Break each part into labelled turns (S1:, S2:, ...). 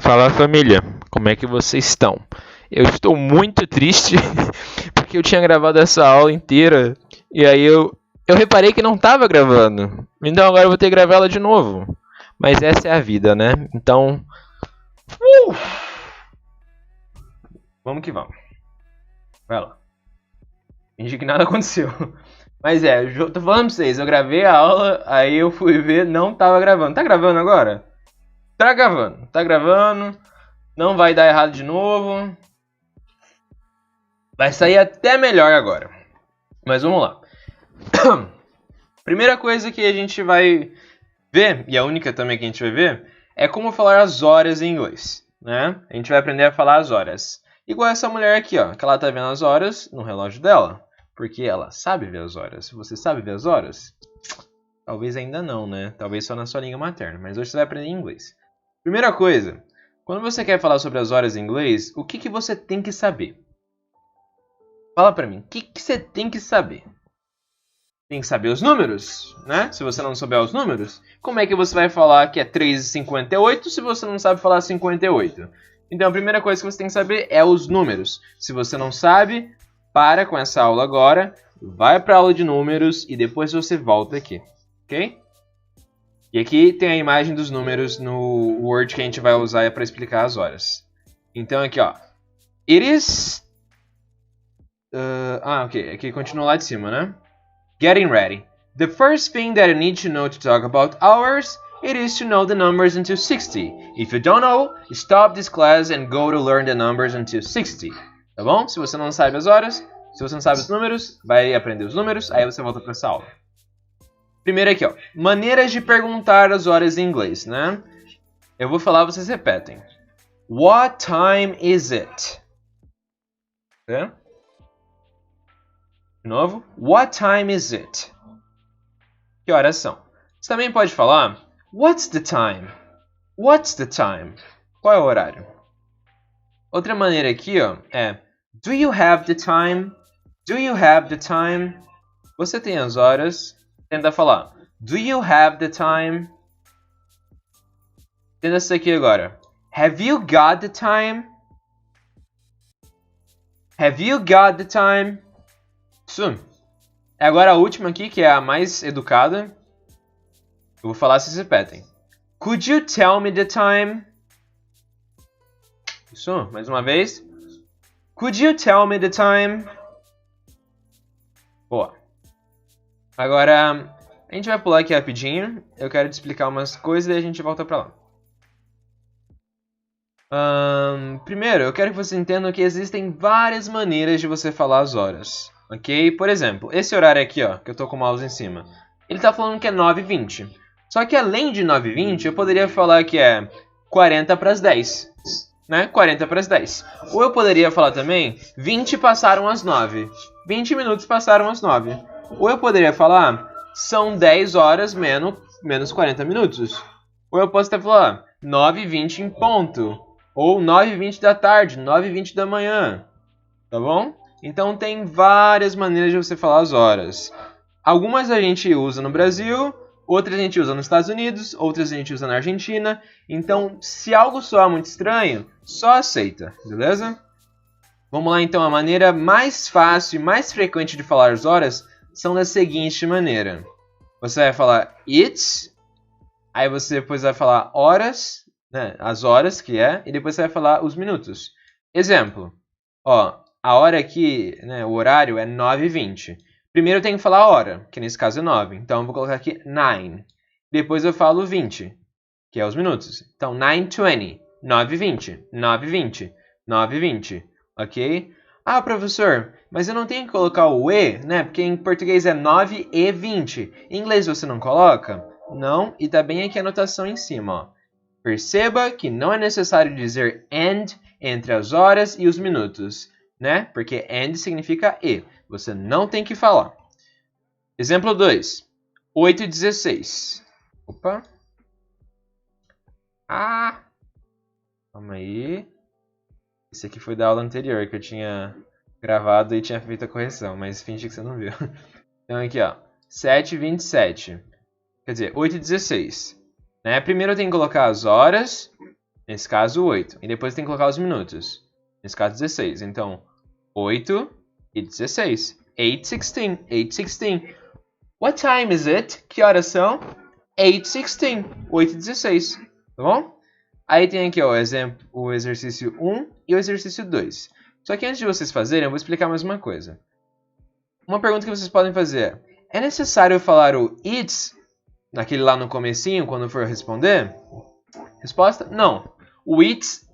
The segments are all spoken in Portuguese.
S1: Fala família, como é que vocês estão? Eu estou muito triste porque eu tinha gravado essa aula inteira e aí eu reparei que não estava gravando. Então agora eu vou ter que gravar ela de novo. Mas essa é a vida, né? Então, vamos que vamos. Vai lá. Fingi que nada aconteceu. Mas eu tô falando pra vocês, eu gravei a aula, aí eu fui ver, não tava gravando. Tá gravando agora? Tá gravando. Não vai dar errado de novo. Vai sair até melhor agora. Mas vamos lá. Primeira coisa que a gente vai ver, e a única também que a gente vai ver, é como falar as horas em inglês, né? A gente vai aprender a falar as horas. Igual essa mulher aqui, ó, que ela tá vendo as horas no relógio dela, porque ela sabe ver as horas. Você sabe ver as horas? Talvez ainda não, né? Talvez só na sua língua materna, mas hoje você vai aprender inglês. Primeira coisa, quando você quer falar sobre as horas em inglês, o que você tem que saber? Fala pra mim, o que você tem que saber? Tem que saber os números, né? Se você não souber os números, como é que você vai falar que é 3,58 se você não sabe falar 58? Então a primeira coisa que você tem que saber é os números. Se você não sabe, para com essa aula agora, vai para a aula de números e depois você volta aqui, ok? E aqui tem a imagem dos números no Word que a gente vai usar para explicar as horas. Então aqui, ó. It is... ok. Aqui continua lá de cima, né? Getting ready. The first thing that you need to know to talk about hours, it is to know the numbers until 60. If you don't know, stop this class and go to learn the numbers until 60. Tá bom? Se você não sabe as horas, se você não sabe os números, vai aprender os números, aí você volta para essa aula. Primeiro aqui, ó. Maneiras de perguntar as horas em inglês, né? Eu vou falar, vocês repetem. What time is it? É? De novo. What time is it? Que horas são? Você também pode falar What's the time? What's the time? Qual é o horário? Outra maneira aqui, ó, é Do you have the time? Do you have the time? Você tem as horas. Tenta falar Do you have the time? Tenta essa aqui agora. Have you got the time? Have you got the time? Isso. Agora a última aqui, que é a mais educada. Eu vou falar se vocês repetem. Could you tell me the time? Isso, mais uma vez. Could you tell me the time? Boa. Agora, a gente vai pular aqui rapidinho. Eu quero te explicar umas coisas e a gente volta pra lá. Primeiro, eu quero que você entenda que existem várias maneiras de você falar as horas. Ok? Por exemplo, esse horário aqui, ó, que eu tô com o mouse em cima. Ele tá falando que é 9h20. Só que além de 9h20, eu poderia falar que é 40 para as 10. Né? 40 para as 10. Ou eu poderia falar também 20 passaram as 9. 20 minutos passaram as 9. Ou eu poderia falar são 10 horas menos 40 minutos. Ou eu posso até falar 9h20 em ponto. Ou 9h20 da tarde, 9h20 da manhã. Tá bom? Então tem várias maneiras de você falar as horas. Algumas a gente usa no Brasil, outras a gente usa nos Estados Unidos, outras a gente usa na Argentina. Então, se algo soar muito estranho, só aceita, beleza? Vamos lá então, a maneira mais fácil e mais frequente de falar as horas são da seguinte maneira. Você vai falar it's, aí você depois vai falar horas, né, as horas que é, e depois você vai falar os minutos. Exemplo, ó, a hora aqui, né, o horário é 9h20. Primeiro eu tenho que falar a hora, que nesse caso é 9. Então eu vou colocar aqui 9. Depois eu falo 20, que é os minutos. Então 9:20, 9h20, 9h20, 9h20, ok? Ah, professor, mas eu não tenho que colocar o E, né? Porque em português é 9h20. Em inglês você não coloca? Não, e tá bem aqui a anotação em cima, ó. Perceba que não é necessário dizer and entre as horas e os minutos, né? Porque and significa e. Você não tem que falar. Exemplo 2. 8h16. Opa. Calma aí. Esse aqui foi da aula anterior que eu tinha gravado e tinha feito a correção, mas fingi que você não viu. Então aqui, ó. 7h27. Quer dizer, 8h16. Né? Primeiro eu tenho que colocar as horas. Nesse caso, 8. E depois tem que colocar os minutos. Nesse caso, 16. Então, 8 e 16. 8:16. 8:16. What time is it? Que horas são? 8:16. 8:16. Tá bom? Aí tem aqui ó, o exercício 1 e o exercício 2. Só que antes de vocês fazerem, eu vou explicar mais uma coisa. Uma pergunta que vocês podem fazer é necessário falar o it's naquele lá no comecinho, quando for responder? Resposta, não. O it's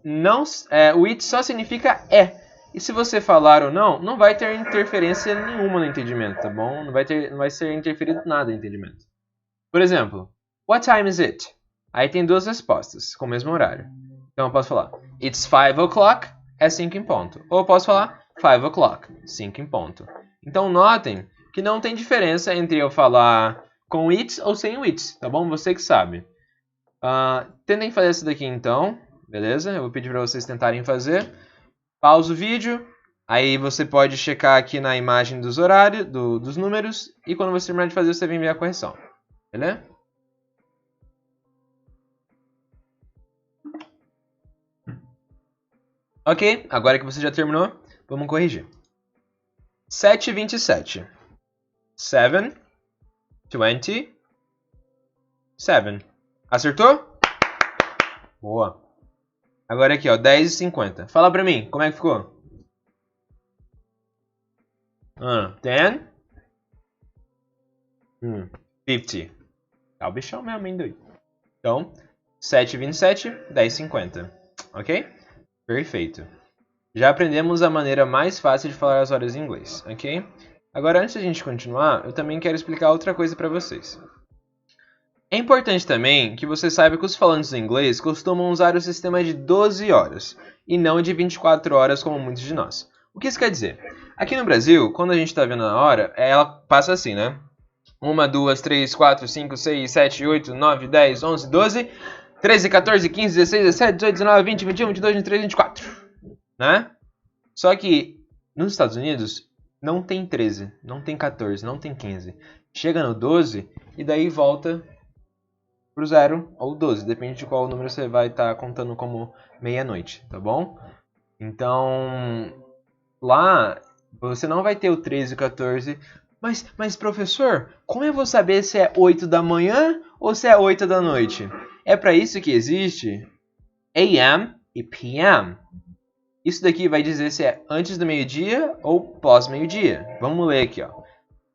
S1: só significa é. E se você falar ou não, não vai ter interferência nenhuma no entendimento, tá bom? Não vai ser interferido nada no entendimento. Por exemplo, what time is it? Aí tem duas respostas, com o mesmo horário. Então eu posso falar, it's 5 o'clock, é 5 em ponto. Ou eu posso falar, 5 o'clock, 5 em ponto. Então notem que não tem diferença entre eu falar com o it's ou sem o it's, tá bom? Você que sabe. Tentem fazer isso daqui então, beleza? Eu vou pedir para vocês tentarem fazer. Pausa o vídeo, aí você pode checar aqui na imagem dos horários, dos números, e quando você terminar de fazer, você vem ver a correção, beleza? Ok, agora que você já terminou, vamos corrigir. 7:27. 7:27. Acertou? Boa. Agora aqui, ó, 10:50. Fala pra mim, como é que ficou? 10? 50. Tá o bichão mesmo, hein, doido? Então, 7:27, 10:50. Ok? Perfeito. Já aprendemos a maneira mais fácil de falar as horas em inglês, ok? Agora, antes de a gente continuar, eu também quero explicar outra coisa para vocês. É importante também que você saiba que os falantes em inglês costumam usar o sistema de 12 horas, e não de 24 horas como muitos de nós. O que isso quer dizer? Aqui no Brasil, quando a gente está vendo a hora, ela passa assim, né? 1, 2, 3, 4, 5, 6, 7, 8, 9, 10, 11, 12... 13, 14, 15, 16, 17, 18, 19, 20, 21, 22, 23, 24. Né? Só que nos Estados Unidos não tem 13, não tem 14, não tem 15. Chega no 12 e daí volta pro 0 ou 12. Depende de qual número você vai estar contando como meia-noite, tá bom? Então, lá você não vai ter o 13 e o 14. Mas professor, como eu vou saber se é 8 da manhã ou se é 8 da noite? É para isso que existe AM e PM. Isso daqui vai dizer se é antes do meio-dia ou pós-meio-dia. Vamos ler aqui, ó.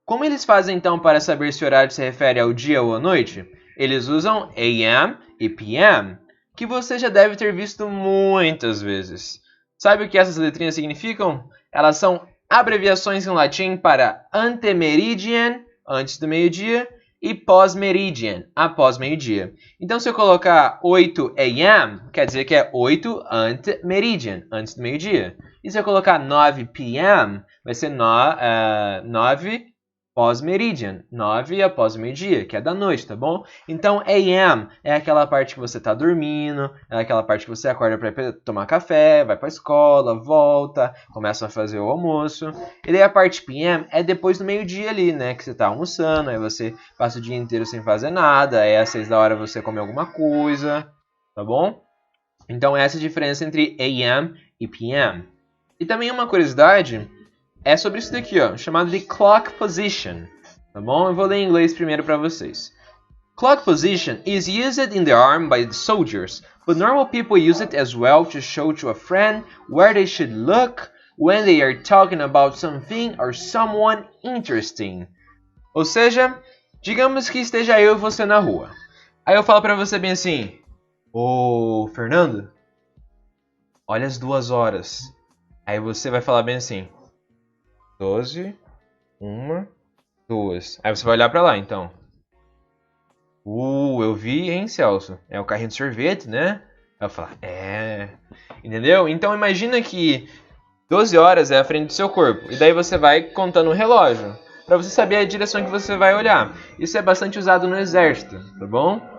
S1: Como eles fazem então para saber se o horário se refere ao dia ou à noite? Eles usam AM e PM, que você já deve ter visto muitas vezes. Sabe o que essas letrinhas significam? Elas são abreviações em latim para antemeridian, antes do meio-dia, e pós-meridian, após meio-dia. Então, se eu colocar 8 AM, quer dizer que é 8 ante-meridian, antes do meio-dia. E se eu colocar 9 PM, vai ser 9 pós-meridian, 9 após meio-dia, que é da noite, tá bom? Então, AM é aquela parte que você tá dormindo, é aquela parte que você acorda para tomar café, vai pra escola, volta, começa a fazer o almoço. E daí a parte PM é depois do meio-dia ali, né? Que você tá almoçando, aí você passa o dia inteiro sem fazer nada, aí às 6 da hora você come alguma coisa, tá bom? Então, essa é a diferença entre AM e PM. E também uma curiosidade é sobre isso daqui, ó, chamado de clock position, tá bom? Eu vou ler em inglês primeiro para vocês. Clock position is used in the arm by the soldiers, but normal people use it as well to show to a friend where they should look when they are talking about something or someone interesting. Ou seja, digamos que esteja eu e você na rua. Aí eu falo para você bem assim: ô, Fernando, olha as 2 horas. Aí você vai falar bem assim: 12, 1, 2. Aí você vai olhar pra lá, então. Eu vi, hein, Celso? É o carrinho de sorvete, né? Aí eu falo, entendeu? Então imagina que 12 horas é a frente do seu corpo. E daí você vai contando o relógio, pra você saber a direção que você vai olhar. Isso é bastante usado no exército, tá bom?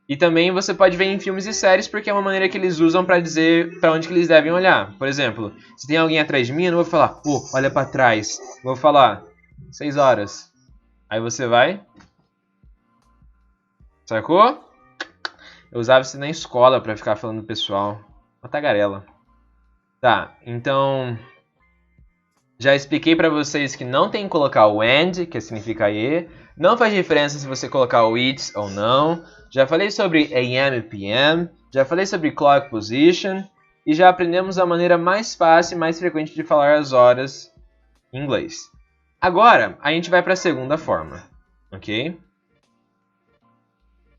S1: E também você pode ver em filmes e séries, porque é uma maneira que eles usam para dizer para onde que eles devem olhar. Por exemplo, se tem alguém atrás de mim, eu não vou falar, olha para trás. Vou falar, 6 horas. Aí você vai. Sacou? Eu usava isso na escola pra ficar falando do pessoal. Uma tagarela. Tá, então... Já expliquei pra vocês que não tem que colocar o AND, que significa E. Não faz diferença se você colocar o IT ou não. Já falei sobre AM e PM. Já falei sobre clock position. E já aprendemos a maneira mais fácil e mais frequente de falar as horas em inglês. Agora, a gente vai para a segunda forma, ok?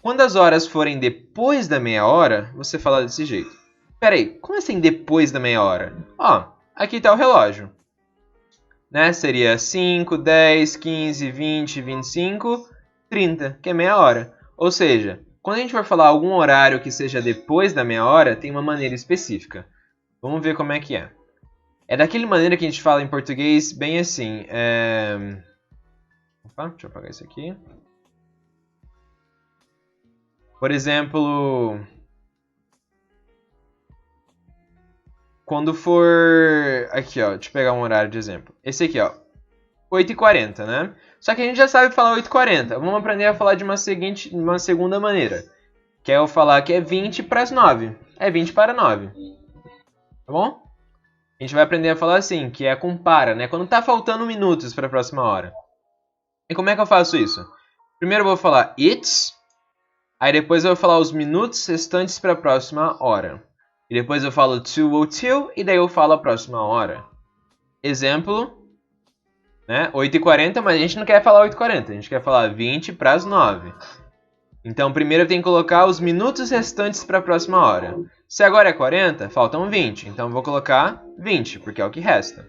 S1: Quando as horas forem depois da meia hora, você fala desse jeito. Peraí, como assim depois da meia hora? Ó, aqui está o relógio. Né? Seria 5, 10, 15, 20, 25, 30, que é meia hora. Ou seja, quando a gente for falar algum horário que seja depois da meia hora, tem uma maneira específica. Vamos ver como é que é. É daquela maneira que a gente fala em português, bem assim. Opa, deixa eu apagar isso aqui. Por exemplo... Quando for... Aqui, ó. Deixa eu pegar um horário de exemplo. Esse aqui, ó. 8h40, né? Só que a gente já sabe falar 8h40. Vamos aprender a falar de uma segunda maneira. Que é eu falar que é 20 para as 9. É 20 para 9. Tá bom? A gente vai aprender a falar assim, que é com para, né? Quando tá faltando minutos para a próxima hora. E como é que eu faço isso? Primeiro eu vou falar it's. Aí depois eu vou falar os minutos restantes para a próxima hora. E depois eu falo to ou till, e daí eu falo a próxima hora. Exemplo, né? 8h40, mas a gente não quer falar 8h40, a gente quer falar 20 para as 9. Então primeiro eu tenho que colocar os minutos restantes para a próxima hora. Se agora é 40, faltam 20, então eu vou colocar 20, porque é o que resta.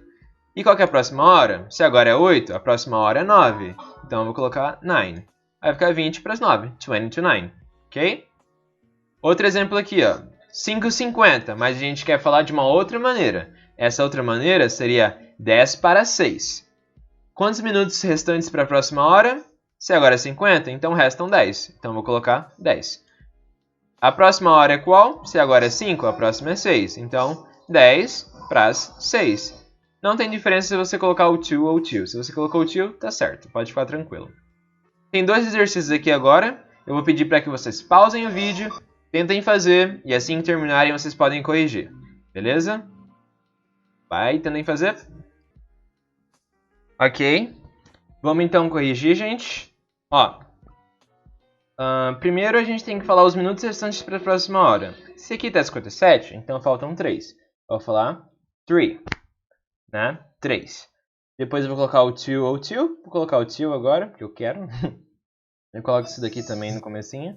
S1: E qual que é a próxima hora? Se agora é 8, a próxima hora é 9, então eu vou colocar 9. Vai ficar 20 para as 9, 20 to 9, ok? Outro exemplo aqui, ó. 5h50, mas a gente quer falar de uma outra maneira. Essa outra maneira seria 10 para 6. Quantos minutos restantes para a próxima hora? Se agora é 50, então restam 10. Então vou colocar 10. A próxima hora é qual? Se agora é 5, a próxima é 6. Então 10 para as 6. Não tem diferença se você colocar o to ou o till. Se você colocou o till, tá certo. Pode ficar tranquilo. Tem dois exercícios aqui agora. Eu vou pedir para que vocês pausem o vídeo. Tentem fazer, e assim que terminarem vocês podem corrigir. Beleza? Vai, tentem fazer. Ok. Vamos então corrigir, gente. Ó. Primeiro a gente tem que falar os minutos restantes para a próxima hora. Se aqui está 57, então faltam 3. Eu vou falar 3. Né? 3. Depois eu vou colocar o to ou till. Vou colocar o till agora, porque eu quero. Eu coloco isso daqui também no comecinho.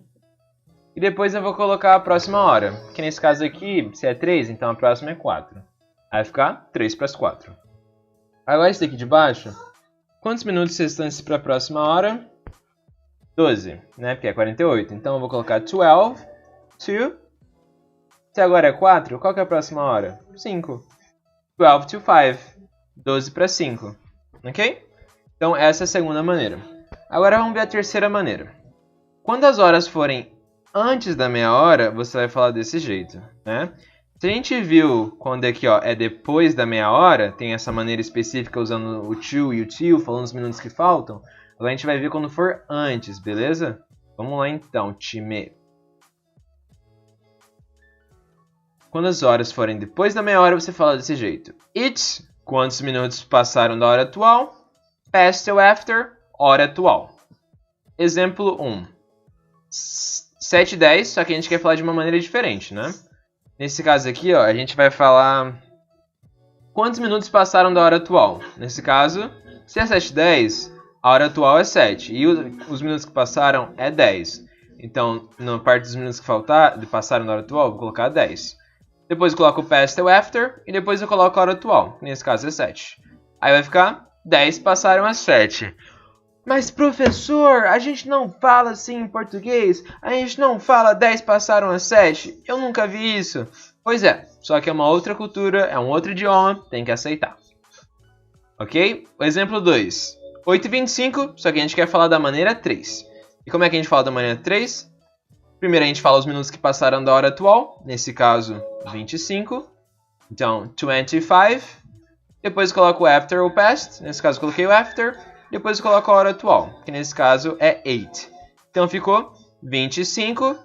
S1: E depois eu vou colocar a próxima hora. Que nesse caso aqui, se é 3, então a próxima é 4. Aí vai ficar 3 para as 4. Agora esse daqui de baixo. Quantos minutos restantes para a próxima hora? 12, né? Porque é 48. Então eu vou colocar 12 to... Se agora é 4, qual que é a próxima hora? 5. 12 to 5. 12 para 5. Ok? Então essa é a segunda maneira. Agora vamos ver a terceira maneira. Quando as horas forem antes da meia hora, você vai falar desse jeito, né? Se a gente viu quando aqui, ó, é depois da meia hora, tem essa maneira específica usando o to e o till, falando os minutos que faltam. Agora a gente vai ver quando for antes, beleza? Vamos lá então, time. Quando as horas forem depois da meia hora, você fala desse jeito. It's, quantos minutos passaram da hora atual? Past ou after, hora atual. Exemplo 1. 7h10, só que a gente quer falar de uma maneira diferente, né? Nesse caso aqui, ó, a gente vai falar quantos minutos passaram da hora atual. Nesse caso, se é 7h10, a hora atual é 7 e os minutos que passaram é 10. Então, na parte dos minutos que passaram da hora atual, eu vou colocar 10. Depois eu coloco o past ou after e depois eu coloco a hora atual, que nesse caso é 7. Aí vai ficar 10 passaram a 7. Mas professor, a gente não fala assim em português, a gente não fala 10 passaram a 7, eu nunca vi isso. Pois é, só que é uma outra cultura, é um outro idioma, tem que aceitar. Ok? O exemplo 2, 8h25, só que a gente quer falar da maneira 3. E como é que a gente fala da maneira 3? Primeiro a gente fala os minutos que passaram da hora atual, nesse caso 25, então 25. Depois coloco o after ou past, nesse caso coloquei o after. Depois eu coloco a hora atual, que nesse caso é 8. Então ficou 25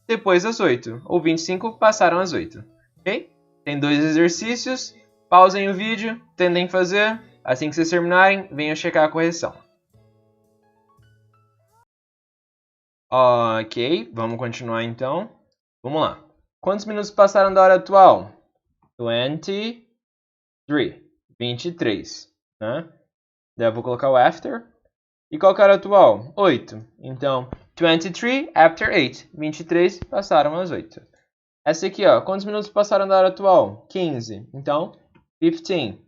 S1: depois das 8. Ou 25 passaram as 8. Ok? Tem 2 exercícios. Pausem o vídeo, tentem fazer. Assim que vocês terminarem, venham checar a correção. Ok, vamos continuar então. Vamos lá. Quantos minutos passaram da hora atual? 23. Né? Daí eu vou colocar o after. E qual que é a hora atual? 8. Então, 23 after 8. 23 passaram as 8. Essa aqui, ó. Quantos minutos passaram da hora atual? 15. Então, 15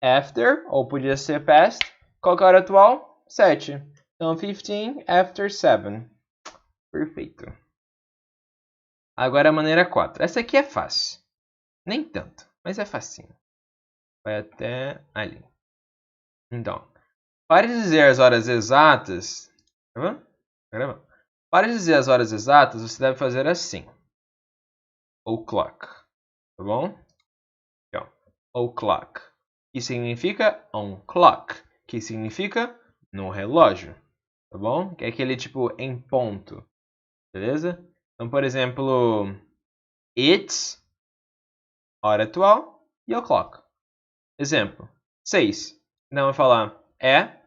S1: after, ou podia ser past. Qual que é a hora atual? 7. Então, 15 after 7. Perfeito. Agora a maneira 4. Essa aqui é fácil. Nem tanto, mas é facinho. Vai até ali. Então, para dizer as horas exatas... Gravando? Para dizer as horas exatas, você deve fazer assim. O'clock. Tá bom? Então, o'clock. Que significa on clock. Que significa no relógio. Tá bom? Que é aquele tipo em ponto. Beleza? Então, por exemplo, it's, hora atual, e o'clock. Exemplo, 6. Então, eu vou falar é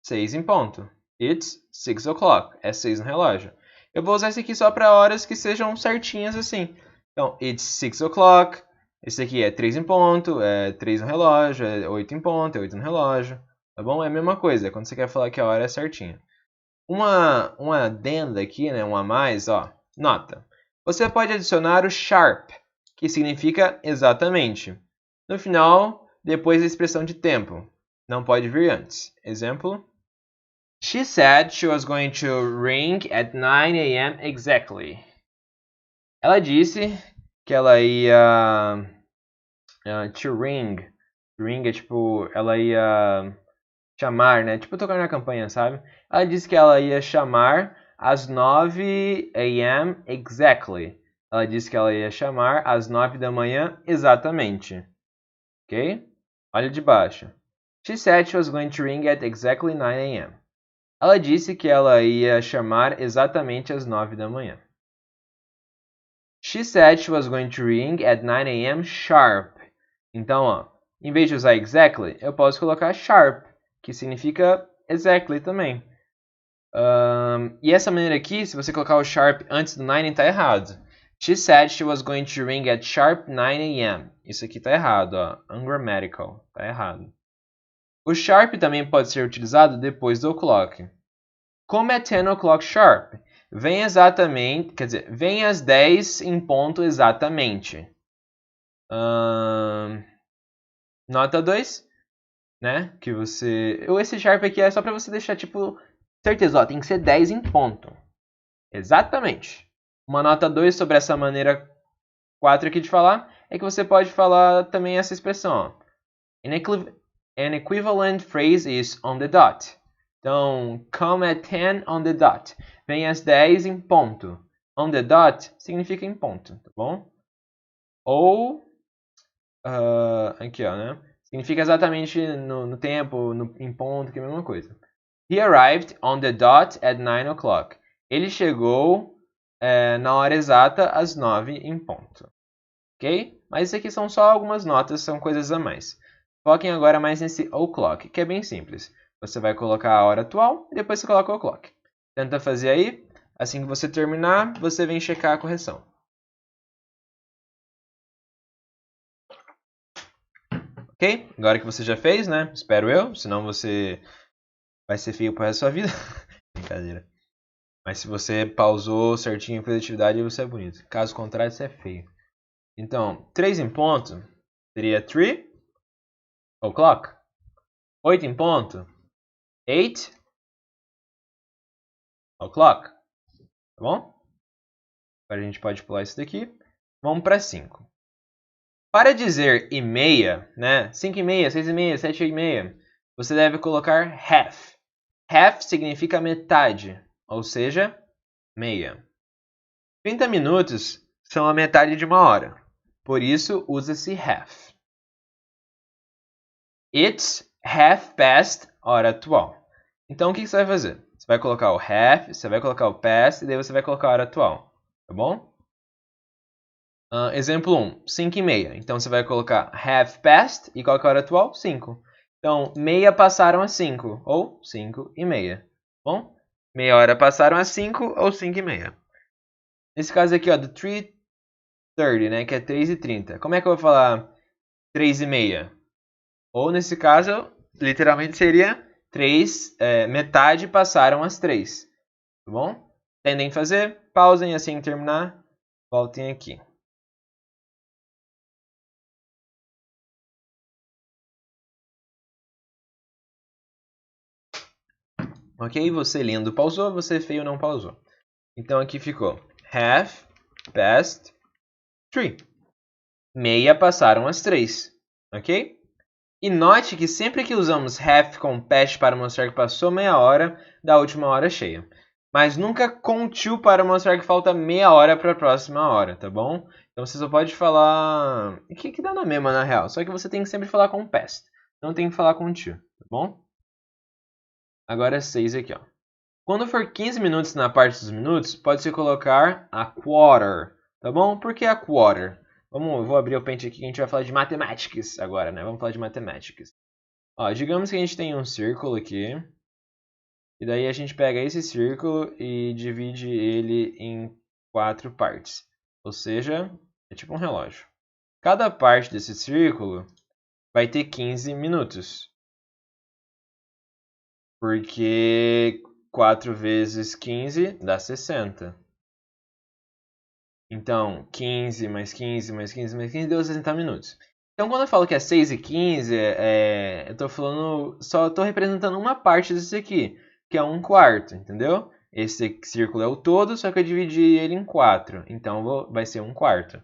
S1: 6 em ponto. It's 6 o'clock. É 6 no relógio. Eu vou usar esse aqui só para horas que sejam certinhas assim. Então, it's 6 o'clock. Esse aqui é 3 em ponto, é 3 no relógio, é 8 em ponto, é 8 no relógio. Tá bom? É a mesma coisa, é quando você quer falar que a hora é certinha. Uma adenda aqui, né, um a mais, ó. Nota. Você pode adicionar o sharp, que significa exatamente. No final, depois da expressão de tempo. Não pode vir antes. Exemplo. She said she was going to ring at 9 a.m. exactly. Ela disse que ela ia... to ring. Ring é tipo... Ela ia chamar, né? Tipo tocar na campanha, sabe? Ela disse que ela ia chamar às 9 a.m. exactly. Ela disse que ela ia chamar às 9 da manhã exatamente. Ok? Olha de baixo. She said she was going to ring at exactly 9 a.m. Ela disse que ela ia chamar exatamente às 9 da manhã. She said she was going to ring at 9 a.m. sharp. Então, ó, em vez de usar exactly, eu posso colocar sharp, que significa exactly também. E essa maneira aqui, se você colocar o sharp antes do 9, está errado. She said she was going to ring at sharp 9 a.m. Isso aqui está errado, ó. Ungrammatical. Está errado. O sharp também pode ser utilizado depois do o'clock. Como é 10 o'clock sharp? Vem exatamente, quer dizer, vem às 10 em ponto exatamente. Nota 2, né? Que você... Esse sharp aqui é só para você deixar, tipo, certeza, ó, tem que ser 10 em ponto. Exatamente. Uma nota 2 sobre essa maneira 4 aqui de falar é que você pode falar também essa expressão, ó. An equivalent phrase is on the dot. Então, come at 10 on the dot. Vem às 10 em ponto. On the dot significa em ponto, tá bom? Ou, aqui ó, né? Significa exatamente no tempo, em ponto, que é a mesma coisa. He arrived on the dot at 9 o'clock. Ele chegou na hora exata às 9 em ponto. Ok? Mas isso aqui são só algumas notas, são coisas a mais. Foquem agora mais nesse o'clock, que é bem simples. Você vai colocar a hora atual e depois você coloca o o'clock. Tenta fazer aí. Assim que você terminar, você vem checar a correção. Ok? Agora que você já fez, né? Espero eu. Senão você vai ser feio pro resto da sua vida. Brincadeira. Mas se você pausou certinho e fez atividade, você é bonito. Caso contrário, você é feio. Então, 3 em ponto seria 3 o'clock. 8 em ponto, 8 o'clock. Tá bom? Agora a gente pode pular isso daqui. Vamos para 5. Para dizer e meia, né? 5 e meia, 6 e meia, 7 e meia, você deve colocar half. Half significa metade, ou seja, meia. 30 minutos são a metade de uma hora. Por isso, usa-se half. It's half past, hora atual. Então, o que você vai fazer? Você vai colocar o half, você vai colocar o past, e daí você vai colocar a hora atual. tá bom? Exemplo 1, 5:30. Então, você vai colocar have passed, e qual que é a hora atual? 5. Então, meia passaram a 5, ou 5:30. Bom? Meia hora passaram a 5, ou 5:30. Nesse caso aqui, ó, do 3:30, né, que é 3:30. Como é que eu vou falar 3:30? Ou, nesse caso, literalmente seria 3, metade passaram as 3. Tá bom? Tentem fazer, pausem assim que terminar, voltem aqui. Ok? Você lindo pausou, você feio não pausou. Então aqui ficou have passed 3. Meia passaram as 3. Ok? E note que sempre que usamos have com past para mostrar que passou meia hora da última hora cheia. Mas nunca com to para mostrar que falta meia hora para a próxima hora, tá bom? Então você só pode falar... que dá na mesma, na real. Só que você tem que sempre falar com past. Não tem que falar com to, tá bom? Agora é 6 aqui, ó. Quando for 15 minutos na parte dos minutos, pode-se colocar a quarter, tá bom? Por que a quarter? Eu vou abrir o pente aqui que a gente vai falar de matemáticas agora, né? Vamos falar de matemáticas. Ó, digamos que a gente tem um círculo aqui. E daí a gente pega esse círculo e divide ele em 4 partes. Ou seja, é tipo um relógio. Cada parte desse círculo vai ter 15 minutos. Porque 4 vezes 15 dá 60. Então, 15 mais 15 mais 15 mais 15 deu 60 minutos. Então, quando eu falo que é 6:15, eu estou falando, só estou representando uma parte disso aqui, que é 1/4, entendeu? Esse círculo é o todo, só que eu dividi ele em 4, então vai ser 1/4.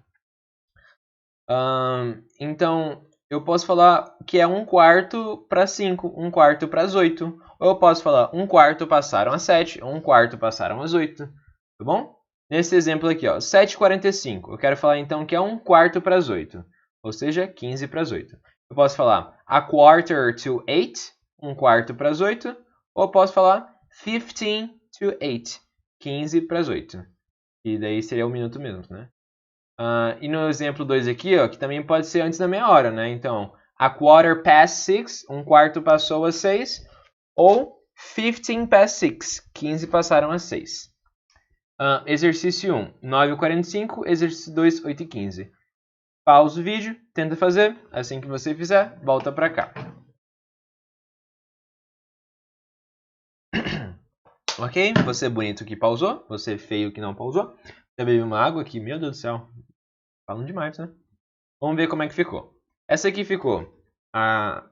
S1: Então, eu posso falar que é 1/4 para 5, 1/4 para as 8. Ou eu posso falar 1/4 passaram as 7, 1/4 passaram as 8. Tá bom? Nesse exemplo aqui, ó, 7:45. Eu quero falar então que é 1/4 para as 8. Ou seja, 15 para as 8. Eu posso falar a quarter to 8, 1/4 para as 8. Ou eu posso falar 15 to 8, 15 para as 8. E daí seria um minuto mesmo, né? E no exemplo 2 aqui, ó, que também pode ser antes da meia hora, né? Então, a quarter past 6, 1/4 passou a 6. Ou 15 past 6, 15 passaram a 6. Exercício 1, 9:45. Exercício 2, 8:15. Pausa o vídeo, tenta fazer. Assim que você fizer, volta pra cá. Ok? Você bonito que pausou. Você feio que não pausou. Já bebi uma água aqui. Meu Deus do céu. Falam demais, né? Vamos ver como é que ficou. Essa aqui ficou a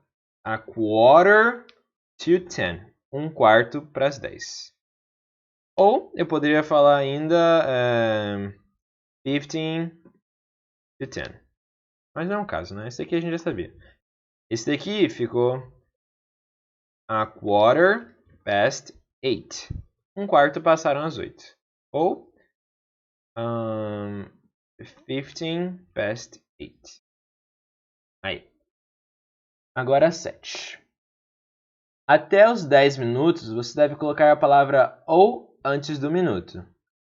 S1: quarter to 10. 1/4 para as 10. Ou eu poderia falar ainda 15 to 10. Mas não é um caso, né? Esse aqui a gente já sabia. Esse daqui ficou a quarter past 8. 1/4 passaram as 8. Ou 15 past 8. Aí. Agora 7. Até os 10 minutos, você deve colocar a palavra ou antes do minuto.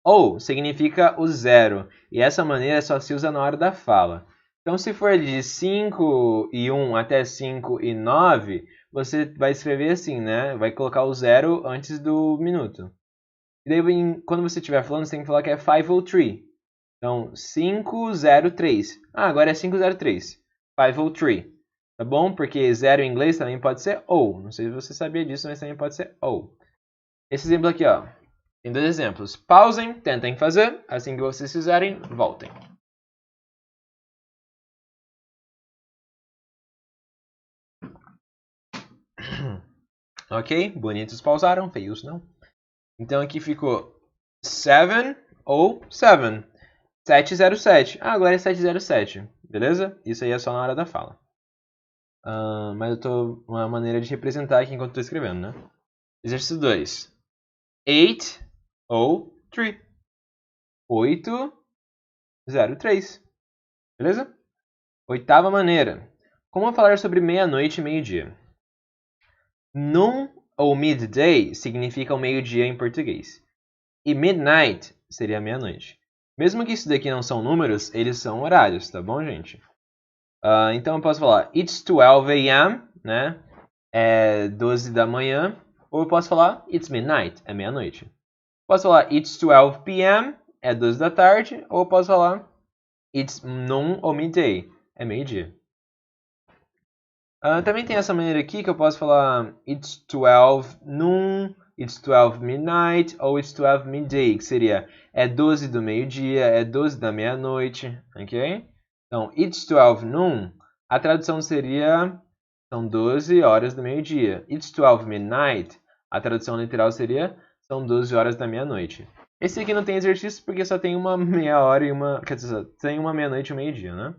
S1: Ou significa o zero, e essa maneira só se usa na hora da fala. Então, se for de 5:01 até 5:09, você vai escrever assim, né? Vai colocar o zero antes do minuto. E daí, quando você estiver falando, você tem que falar que é 5:03. Então, 5:03. Agora é 5:03. 5:03. Tá bom? Porque zero em inglês também pode ser ou. Não sei se você sabia disso, mas também pode ser ou. Esse exemplo aqui, ó. Tem 2 exemplos. Pausem, tentem fazer. Assim que vocês fizerem, voltem. Ok? Bonitos pausaram, feios não. Então aqui ficou 7 ou 7. 7:07. Agora é 7:07. Beleza? Isso aí é só na hora da fala. Mas eu tô uma maneira de representar aqui enquanto estou escrevendo, né? Exercício 2. 8 ou 3. 8:03. Beleza? Oitava maneira. Como falar sobre meia-noite e meio-dia? Noon ou midday significa o meio-dia em português. E midnight seria meia-noite. Mesmo que isso daqui não são números, eles são horários, tá bom, gente? Então eu posso falar It's 12 a.m., né? É 12 da manhã. Ou eu posso falar It's midnight, é meia-noite. Posso falar It's 12 p.m., é 12 da tarde. Ou eu posso falar It's noon ou midday, é meio-dia. Também tem essa maneira aqui que eu posso falar It's 12 noon, It's 12 midnight ou It's 12 midday, que seria é 12 do meio-dia, é 12 da meia-noite, ok? Então, It's 12 noon, a tradução seria são 12 horas do meio-dia. It's 12 midnight, a tradução literal seria são 12 horas da meia-noite. Esse aqui não tem exercício porque só tem uma meia hora e uma... Quer dizer, tem uma meia-noite e um meio-dia, né?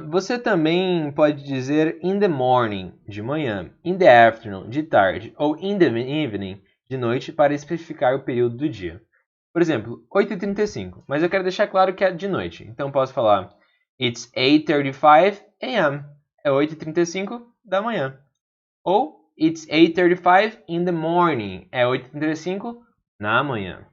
S1: Você também pode dizer in the morning, de manhã, in the afternoon, de tarde, ou in the evening, de noite, para especificar o período do dia. Por exemplo, 8h35, mas eu quero deixar claro que é de noite. Então posso falar It's 8:35 a.m. É 8h35 da manhã. Ou It's 8:35 in the morning. É 8h35 na manhã.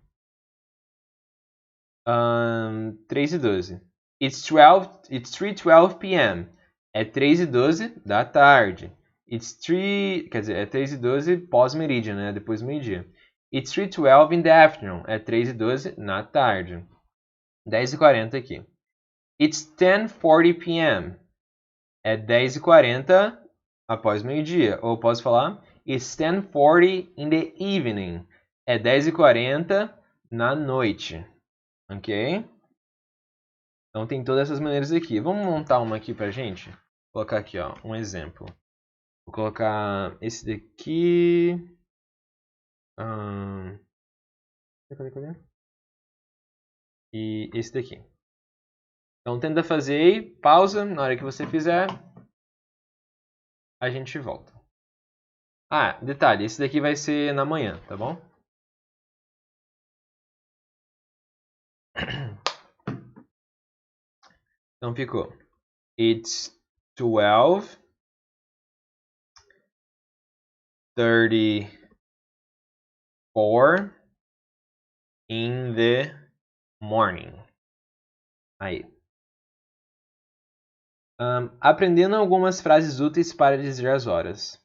S1: 3:12. It's 3:12 p.m. É 3:12 da tarde. Quer dizer, é 3:12 pós-meridian, né? Depois do meio-dia. It's 3:12 in the afternoon. É 3:12 na tarde. 10h40 aqui. It's 10:40 p.m. É 10h40 após meio-dia. Ou posso falar It's 10:40 in the evening. É 10h40 na noite. Ok? Então tem todas essas maneiras aqui. Vamos montar uma aqui pra gente? Vou colocar aqui, ó, um exemplo. Vou colocar esse daqui. Cadê? E esse daqui. Então tenta fazer aí, pausa. Na hora que você fizer, a gente volta. Detalhe, esse daqui vai ser na manhã, tá bom? Então ficou. It's 12:34 in the morning. Aí. Aprendendo algumas frases úteis para dizer as horas.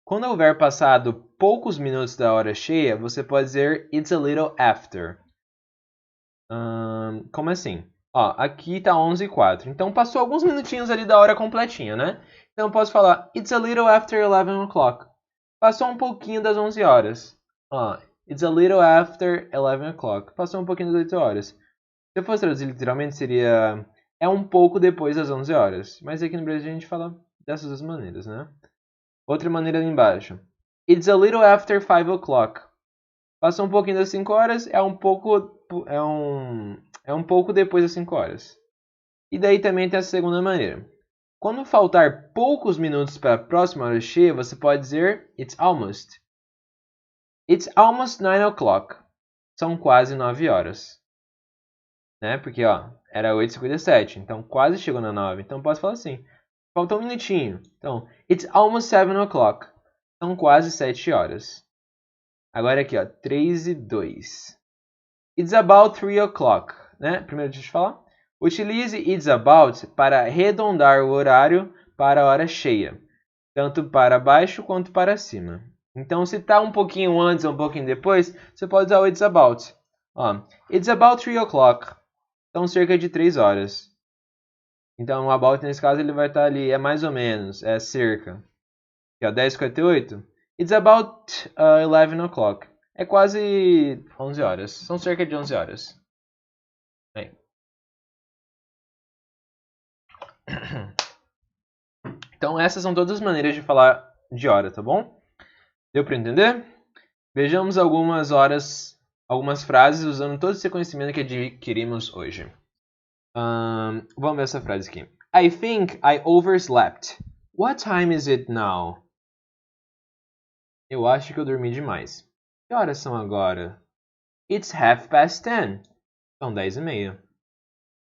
S1: Quando houver passado poucos minutos da hora cheia, você pode dizer It's a little after. Como assim? Ó, aqui tá 11:04. Então passou alguns minutinhos ali da hora completinha, né? Então eu posso falar It's a little after 11 o'clock. Passou um pouquinho das 11 horas. Ó, It's a little after 11 o'clock. Passou um pouquinho das 8 horas. Se eu fosse traduzir literalmente seria é um pouco depois das 11 horas. Mas aqui no Brasil a gente fala dessas duas maneiras, né? Outra maneira ali embaixo. It's a little after 5 o'clock. Passou um pouquinho das 5 horas, é um pouco depois das 5 horas. E daí também tem a segunda maneira. Quando faltar poucos minutos para a próxima hora cheia, você pode dizer It's almost. It's almost 9 o'clock. São quase 9 horas. Né? Porque ó, era 8h57, então quase chegou na 9. Então posso falar assim. Falta um minutinho. Então, It's almost 7 o'clock. São quase 7 horas. Agora aqui, ó, 3:02. It's about 3 o'clock, né? Primeiro deixa eu falar. Utilize It's about para arredondar o horário para a hora cheia, tanto para baixo quanto para cima. Então, se está um pouquinho antes ou um pouquinho depois, você pode usar o It's about. Ó, It's about 3 o'clock. São cerca de 3 horas. Então, o about nesse caso ele vai estar ali, é mais ou menos, é cerca. Aqui, ó, 10:58. It's about 11 o'clock. É quase 11 horas. São cerca de 11 horas. Aí. Então, essas são todas as maneiras de falar de hora, tá bom? Deu para entender? Vejamos algumas frases usando todo esse conhecimento que adquirimos hoje. Vamos ver essa frase aqui. I think I overslept. What time is it now? Eu acho que eu dormi demais. Que horas são agora? It's 10:30. São 10:30.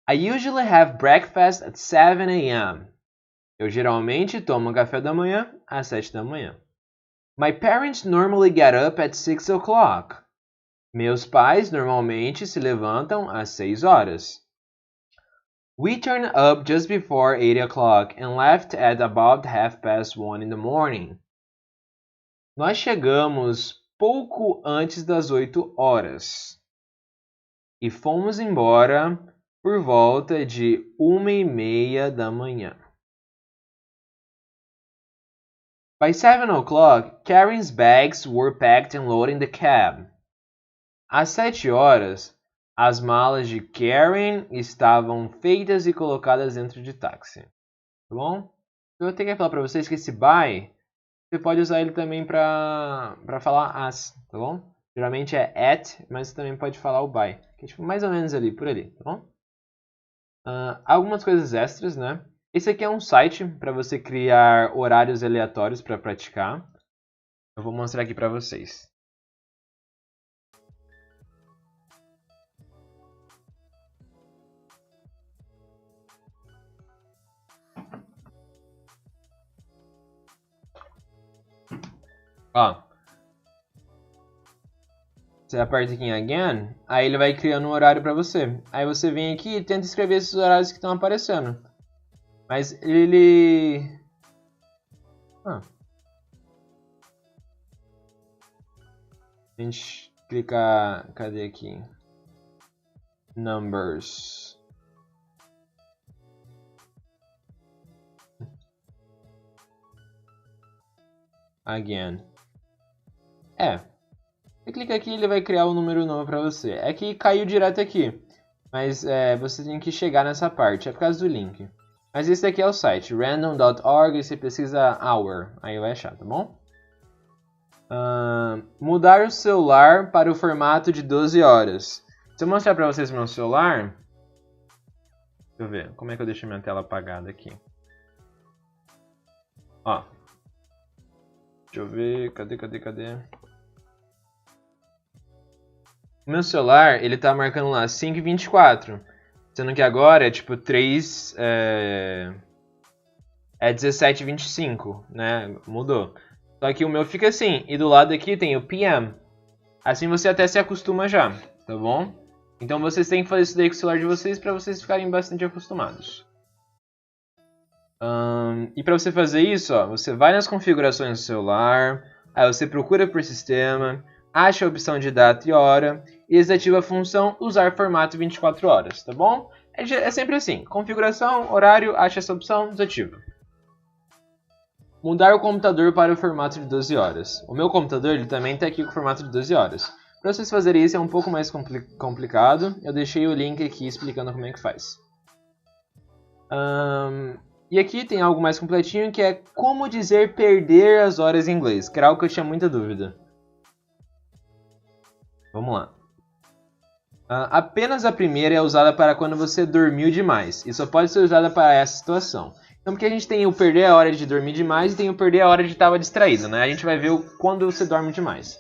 S1: I usually have breakfast at 7 a.m. Eu geralmente tomo café da manhã às 7 da manhã. My parents normally get up at 6 o'clock. Meus pais normalmente se levantam às 6 horas. We turned up just before 8 o'clock and left at about 1:30 in the morning. Nós chegamos pouco antes das 8 horas e fomos embora por volta de 1:30 da manhã. By 7 o'clock, Karen's bags were packed and loaded in the cab. Às 7 horas, as malas de Karen estavam feitas e colocadas dentro de táxi. Tá bom? Eu vou ter que falar para vocês que esse by, você pode usar ele também para falar as, tá bom? Geralmente é at, mas você também pode falar o by, que é tipo mais ou menos ali, por ali, tá bom? Algumas coisas extras, né? Esse aqui é um site para você criar horários aleatórios para praticar. Eu vou mostrar aqui para vocês. Ó, você aperta aqui em Again, aí ele vai criando um horário para você. Aí você vem aqui e tenta escrever esses horários que estão aparecendo. Mas ele... A gente clicar... Cadê aqui? Numbers. Again. Você clica aqui e ele vai criar um número novo para você. É que caiu direto aqui. Mas você tem que chegar nessa parte. É por causa do link. Mas esse aqui é o site. Random.org. E você pesquisa hour. Aí vai achar, tá bom? Mudar o celular para o formato de 12 horas. Se eu mostrar para vocês meu celular... Deixa eu ver. Como é que eu deixo minha tela apagada aqui? Ó. Deixa eu ver. Cadê? O meu celular, ele tá marcando lá 5:24. Sendo que agora é tipo 3... É 17:25, né? Mudou. Só que o meu fica assim. E do lado aqui tem o PM. Assim você até se acostuma já, tá bom? Então vocês têm que fazer isso daí com o celular de vocês para vocês ficarem bastante acostumados. E para você fazer isso, ó, você vai nas configurações do celular, aí você procura por sistema, acha a opção de data e hora e desativa a função usar formato 24 horas, tá bom? É sempre assim, configuração, horário, acha essa opção, desativa. Mudar o computador para o formato de 12 horas. O meu computador ele também está aqui com o formato de 12 horas. Para vocês fazerem isso é um pouco mais complicado, eu deixei o link aqui explicando como é que faz. E aqui tem algo mais completinho que é como dizer perder as horas em inglês, que era algo que eu tinha muita dúvida. Vamos lá. Apenas a primeira é usada para quando você dormiu demais e só pode ser usada para essa situação. Então porque a gente tem o perder a hora de dormir demais e tem o perder a hora de estar distraído, né? A gente vai ver quando você dorme demais.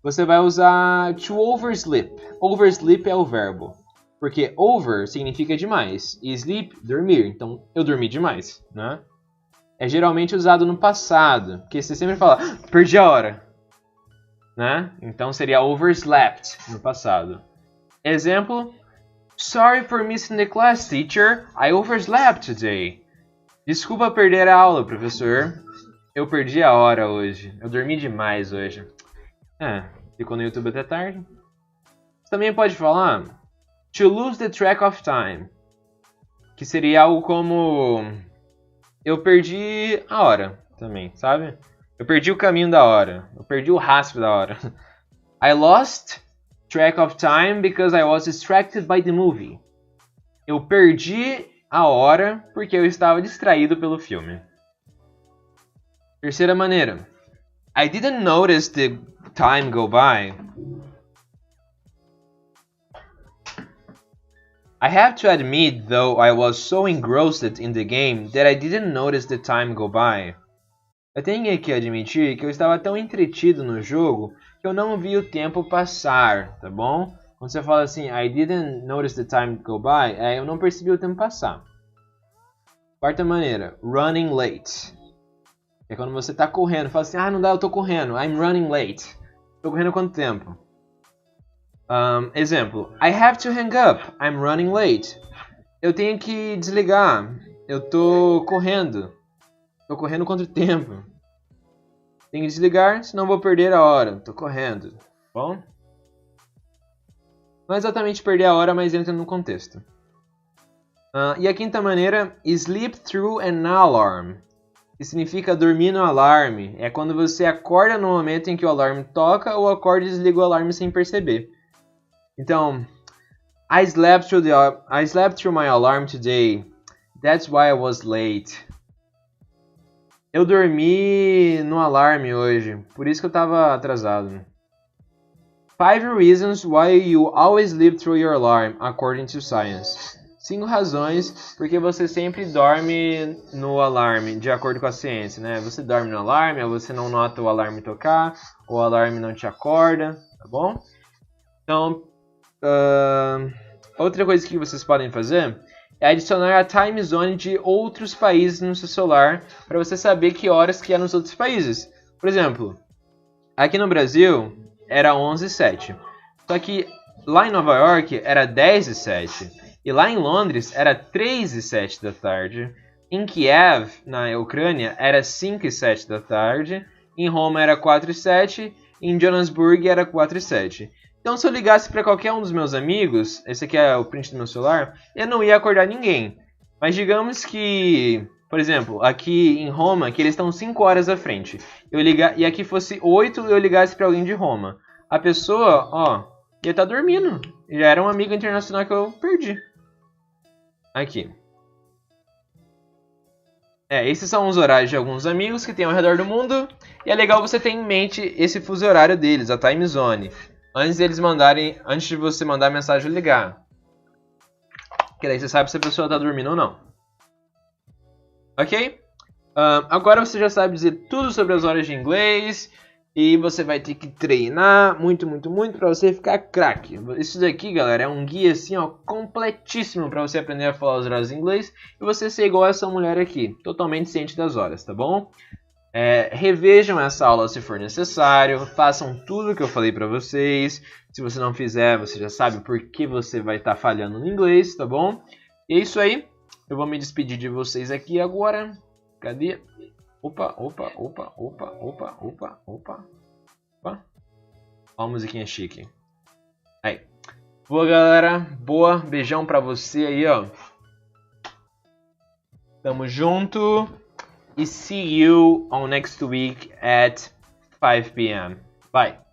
S1: Você vai usar to oversleep. Oversleep é o verbo. Porque over significa demais e sleep, dormir. Então, eu dormi demais, né? É geralmente usado no passado, porque você sempre fala, perdi a hora, né? Então, seria overslept no passado. Exemplo, sorry for missing the class, teacher. I overslept today. Desculpa perder a aula, professor. Eu perdi a hora hoje. Eu dormi demais hoje. Ficou no YouTube até tarde. Você também pode falar to lose the track of time, que seria algo como eu perdi a hora também, sabe? Eu perdi o caminho da hora. Eu perdi o rastro da hora. I lost track of time because I was distracted by the movie. Eu perdi a hora porque eu estava distraído pelo filme. Terceira maneira. I didn't notice the time go by. I have to admit, though, I was so engrossed in the game that I didn't notice the time go by. Eu tenho que admitir que eu estava tão entretido no jogo que eu não vi o tempo passar, tá bom? Quando você fala assim, I didn't notice the time go by, eu não percebi o tempo passar. Quarta maneira, running late. É quando você está correndo, fala assim, não dá, eu tô correndo, I'm running late. Tô correndo quanto tempo? Exemplo. I have to hang up. I'm running late. Eu tenho que desligar. Eu tô correndo. Tô correndo contra o tempo. Tenho que desligar, senão vou perder a hora. Tô correndo. Bom? Não é exatamente perder a hora, mas entra no contexto. E a quinta maneira, sleep through an alarm. Que significa dormir no alarme. É quando você acorda no momento em que o alarme toca ou acorda e desliga o alarme sem perceber. Então, I slept through my alarm today. That's why I was late. Eu dormi no alarme hoje, por isso que eu estava atrasado. 5 reasons why you always sleep through your alarm, according to science. 5 razões porque você sempre dorme no alarme, de acordo com a ciência, né? Você dorme no alarme, você não nota o alarme tocar, o alarme não te acorda, tá bom? Então, outra coisa que vocês podem fazer é adicionar a time zone de outros países no seu celular para você saber que horas que é nos outros países. Por exemplo, aqui no Brasil era 11h07. Só que lá em Nova York era 10h07. E lá em Londres era 3h07 da tarde. Em Kiev, na Ucrânia, era 5h07 da tarde. Em Roma era 4h07. Em Johannesburg era 4h07. Então, se eu ligasse para qualquer um dos meus amigos, esse aqui é o print do meu celular, eu não ia acordar ninguém. Mas digamos que, por exemplo, aqui em Roma, que eles estão 5 horas à frente, e aqui fosse 8 e eu ligasse para alguém de Roma. A pessoa, ia estar dormindo. Já era um amigo internacional que eu perdi. Aqui. Esses são os horários de alguns amigos que tem ao redor do mundo. E é legal você ter em mente esse fuso horário deles, a time zone. Antes de você mandar a mensagem ligar. Que daí você sabe se a pessoa está dormindo ou não. Ok? Agora você já sabe dizer tudo sobre as horas de inglês. E você vai ter que treinar muito, muito, muito para você ficar craque. Isso daqui, galera, é um guia assim, completíssimo para você aprender a falar os horários em inglês. E você ser igual a essa mulher aqui, totalmente ciente das horas, tá bom? Revejam essa aula se for necessário, façam tudo que eu falei para vocês. Se você não fizer, você já sabe por que você vai estar falhando no inglês, tá bom? E é isso aí, eu vou me despedir de vocês aqui agora. Cadê? Opa. Ó a musiquinha chique. Aí. Boa, galera, boa, beijão pra você aí, ó. Tamo junto. E see you on next week at 5 p.m. Bye.